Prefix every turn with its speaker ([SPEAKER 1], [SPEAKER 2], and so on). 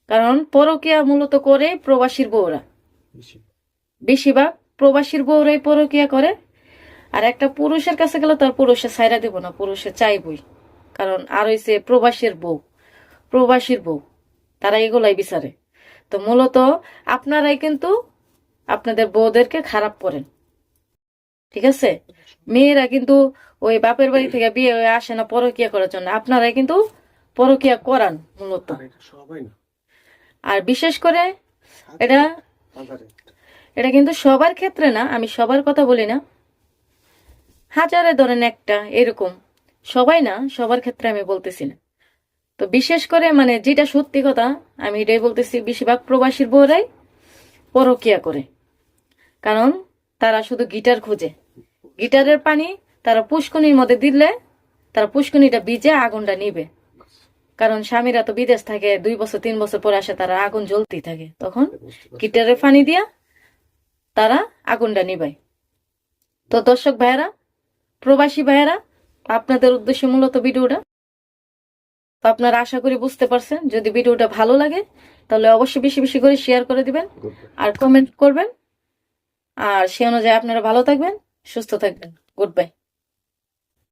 [SPEAKER 1] কারণ পরকীয়া মূলত করে প্রবাসীর বউরা, বেশিরভাগ প্রবাসীর বউরাই পরকীয়া করে। আর একটা পুরুষের কাছে গেলে তার পুরুষে ছাইরা দিব না, পুরুষে চাইবই। কারণ আর হইছে প্রবাসীর বউ তারা এগুলাই বিচারে। তো মূলত আপনারাই কিন্তু আপনাদের বউদেরকে খারাপ করেন, ঠিক আছে? মেয়েরা কিন্তু ওই বাপের বাড়ি থেকে বিয়ে হয়ে আসে না পরকীয়া করার জন্য, আপনারাই কিন্তু পরকীয়া করান মূলত। আর বিশেষ করে এটা এটা কিন্তু সবার ক্ষেত্রে না, আমি সবার কথা বলি না, হাজারে ধরেন একটা এরকম, সবাই না, সবার ক্ষেত্রে আমি বলতেছি না। তো বিশেষ করে মানে যেটা সত্যি কথা আমি এটাই বলতেছি, বেশিরভাগ প্রবাসীর বউরাই পরকীয়া করে। কারণ তারা শুধু গিটার খুঁজে, গিটারের পানি তারা পুষ্কনির মধ্যে দিলে তারা পুষ্কনিটা ভিজে আগুনটা নিবে। কারণ স্বামীরা তো বিদেশ থাকে, 2 বছর 3 বছর পরে আসে, তারা আগুন জ্বলতেই থাকে, তখন গিটারের পানি দিয়া তারা আগুনটা নিবায়। তো দর্শক ভাইয়েরা, প্রবাসী ভাইয়েরা, আপনাদের উদ্দেশ্যে মূলত ভিডিওটা। তো আপনারা আশা করি বুঝতে পারছেন। যদি ভিডিওটা ভালো লাগে তাহলে অবশ্যই বেশি বেশি করে শেয়ার করে দিবেন আর কমেন্ট করবেন। আর সে অনুযায়ী আপনারা ভালো থাকবেন, সুস্থ থাকবেন। Good bye.